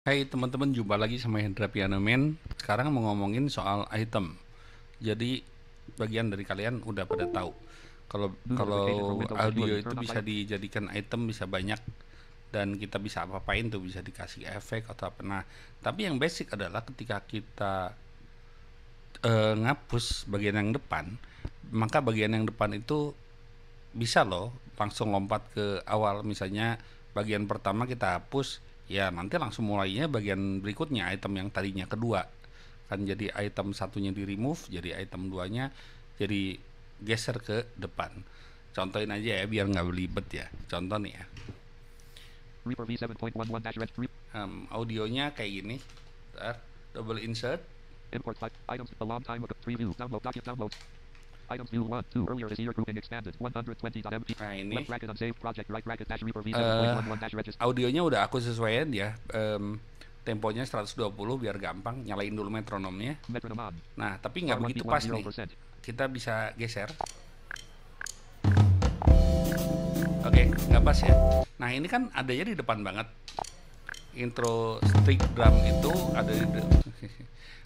Hai teman-teman, jumpa lagi sama Hendra Piano Man. Sekarang mau ngomongin soal item. Jadi bagian dari kalian udah pada tahu kalau kalau audio itu bisa dijadikan item, bisa banyak, dan kita bisa apa-apain tuh, bisa dikasih efek atau apa. Nah, tapi yang basic adalah ketika kita ngapus bagian yang depan, maka bagian yang depan itu bisa loh langsung lompat ke awal. Misalnya bagian pertama kita hapus, ya nanti langsung mulainya bagian berikutnya, item yang tadinya kedua kan, jadi item satunya di remove, jadi item duanya jadi geser ke depan. Contohin aja ya biar nggak belibet ya. Contoh nih ya, audionya kayak gini. Ntar, double insert. Import items a long time ago. Preview. Download document download. Items view 1, 2. Earlier this year grouping expanded. 120.mp. Nah ini Left bracket unsaved project. Right bracket dash Reaper V7.11 dash register. audionya udah aku sesuaiin ya. Temponya 120 biar gampang. Nyalain dulu metronomnya. Metronome on. Nah tapi nggak begitu pas nih. Kita bisa geser. Oke, nggak pas ya. Nah ini kan adanya di depan banget. Intro stick drum itu ada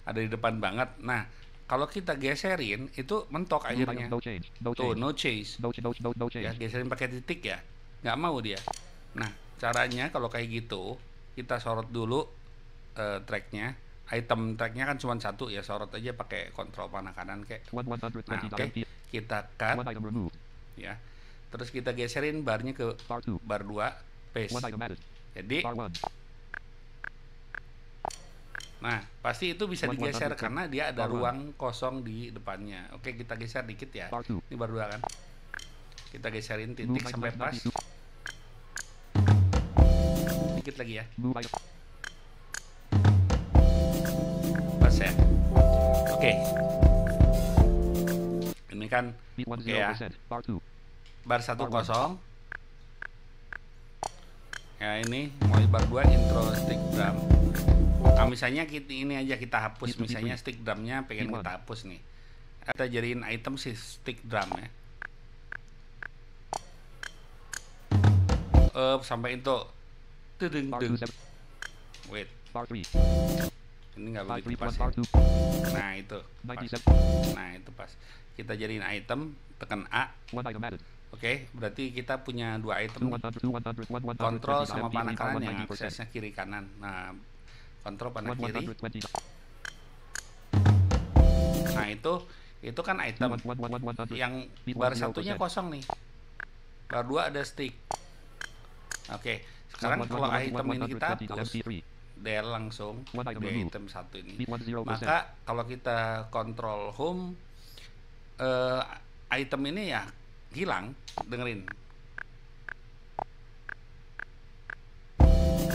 ada di depan banget. Nah kalau kita geserin itu mentok akhirnya. No change. Tuh no chase. No change. Ya geserin pakai titik ya, nggak mau dia. Nah caranya kalau kayak gitu, kita sorot dulu tracknya. Item tracknya kan cuma satu ya, sorot aja pakai kontrol panah kanan kayak. Nah oke, kita cut ya, terus kita geserin barnya ke bar 2 paste. Jadi nah pasti itu bisa digeser karena dia ada ruang kosong di depannya. Oke, kita geser dikit ya, ini bar 2 kan, kita geserin titik sampai pas. Dikit lagi ya, pas ya. Oke, ini kan oke ya, bar 1 kosong ya. Ini mulai bar 2 intro stick drum. Nah, misalnya ini aja kita hapus, misalnya stick drumnya pengen kita hapus nih, kita jadiin item si stick drum ya. Sampai itu deng. Wait, ini nggak begitu pas ya. Nah itu pas. Nah itu pas, kita jadiin item, tekan A. Oke, berarti kita punya 2 item, kontrol sama panah kanan yang aksesnya kiri kanan. Nah kontrol panah kiri. Nah itu kan item yang bar satunya kosong nih, bar 2 ada stick. Oke, sekarang kalau item ini kita hapus, del langsung di item 1 ini. Maka kalau kita kontrol home, item ini ya hilang. Dengerin.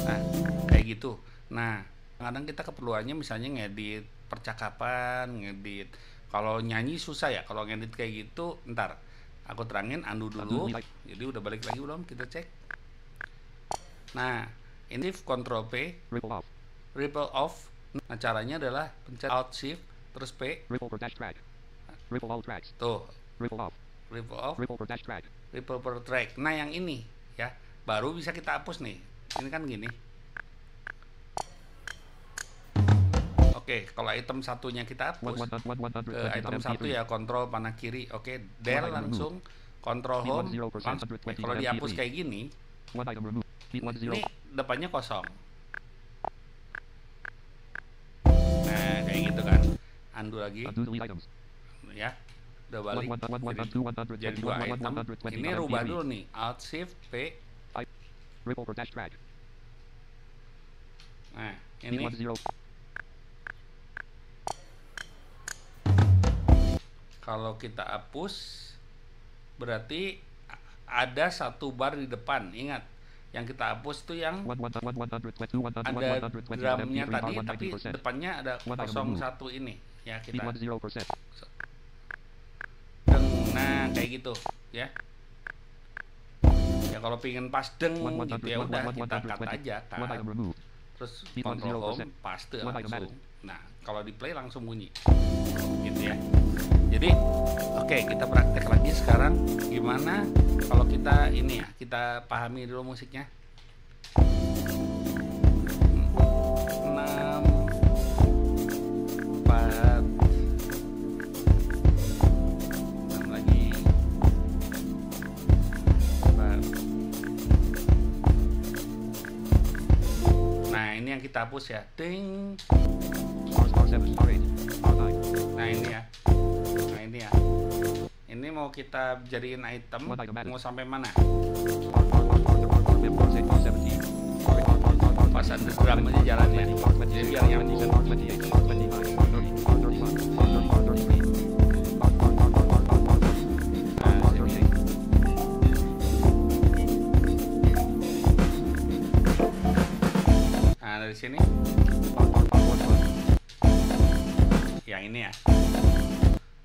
Nah kayak gitu. Nah kadang kita keperluannya misalnya ngedit percakapan, ngedit, kalau nyanyi susah ya, kalau ngedit kayak gitu. Ntar aku terangin, undo dulu. Jadi udah balik lagi belum, kita cek. Nah ini Ctrl P, ripple off. Nah caranya adalah pencet Alt Shift terus P. Tuh ripple off, ripple per track. Nah yang ini ya baru bisa kita hapus nih. Ini kan gini. Oke, kalau item satunya kita hapus, item 1 ya kontrol panah kiri. Oke, del langsung kontrol home langsung. Kalau dihapus kayak gini, ini depannya kosong. Nah kayak gitu kan, undo lagi ya, udah balik jadi 2 item. Ini rubah dulu nih, Alt Shift P. Nah ini kalau kita hapus berarti ada 1 bar di depan. Ingat, yang kita hapus tuh yang ada drumnya tadi, tapi depannya ada 01 ini ya. Kita nah kayak gitu ya. Ya kalau pengen pas deng gitu ya udah kita cut aja kan. Terus kontrol home, paste langsung. Nah kalau di play langsung bunyi gitu ya. Jadi oke, kita praktek lagi sekarang gimana kalau kita ini ya, kita pahami dulu musiknya. ini yang kita hapus ya. Ding. Star 7, star 8, star 9. Nah ini ya. Nah ini ya. Ini mau kita jadiin item. One item added. Mau sampai mana? Whip star 6, star 17. Pas ada drum aja jalannya. Jadi biar nyambung. Star 28, star 29, star 30, star 31, star 33. Nah, sini. Nah, dari sini. Yang ini ya.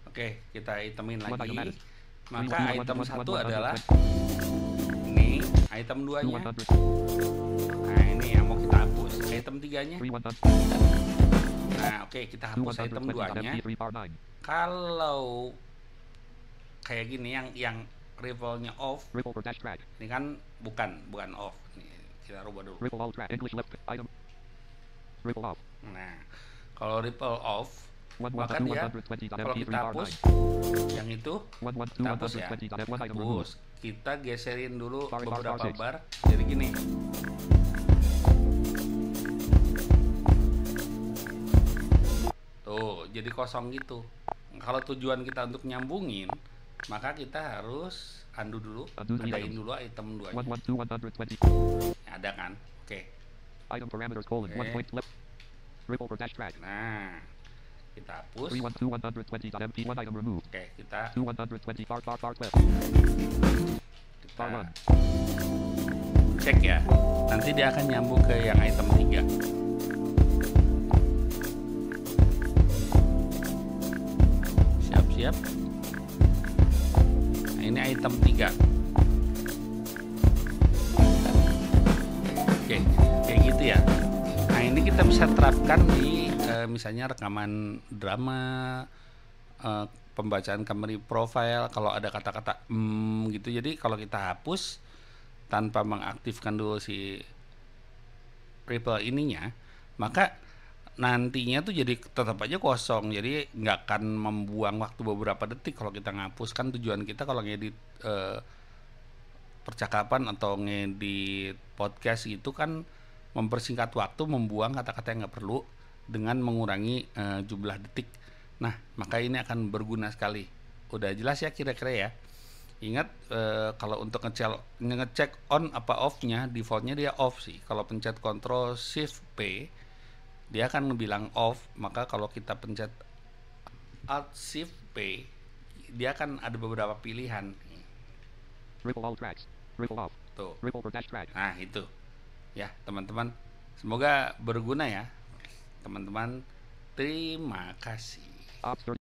Oke, kita itemin lagi. Maka item 1 adalah ini, item 2-nya. Nah, ini yang mau kita hapus. Item 3-nya. Nah, oke, kita hapus item 2-nya. Kalau kayak gini yang ripple-nya off, ini kan bukan off. Nih, kita rubah dulu. Nah, kalau ripple off, maka dia kalau kita hapus yang itu, kita hapus ya. Hapus. Kita geserin dulu beberapa bar. Jadi gini. Tuh, jadi kosong gitu. Kalau tujuan kita untuk nyambungin, maka kita harus undo dulu, adain dulu item 2-nya. Ada kan? Oke. Item parameters colon Oke. 1 point left. Ripple per dash drag. Nah, kita hapus. 312.120.mp 1 item remove. Oke, kita 2120 bar left. kita cek ya. Nanti dia akan nyambung ke yang item 3. Siap-siap. Nah, ini item 3. Oke, kayak gitu ya. Nah, ini kita bisa terapkan di misalnya rekaman drama, pembacaan summary profile, kalau ada kata-kata gitu. Jadi kalau kita hapus tanpa mengaktifkan dulu si ripple ininya, maka nantinya tuh jadi tetap aja kosong. Jadi nggak akan membuang waktu beberapa detik kalau kita ngapus. Kan tujuan kita kalau ngedit percakapan atau ngedit podcast itu kan mempersingkat waktu, membuang kata-kata yang nggak perlu dengan mengurangi jumlah detik. Nah, maka ini akan berguna sekali. Udah jelas ya kira-kira ya. Ingat kalau untuk ngecek on apa off-nya, defaultnya dia off sih. Kalau pencet Ctrl Shift P, dia akan bilang off. Maka kalau kita pencet Alt Shift P, dia akan ada beberapa pilihan. Ripple all tracks. Ripple off. Tuh. Ripple per dash drag. Nah, itu. Ya, teman-teman. Semoga berguna ya. Teman-teman, terima kasih. Ops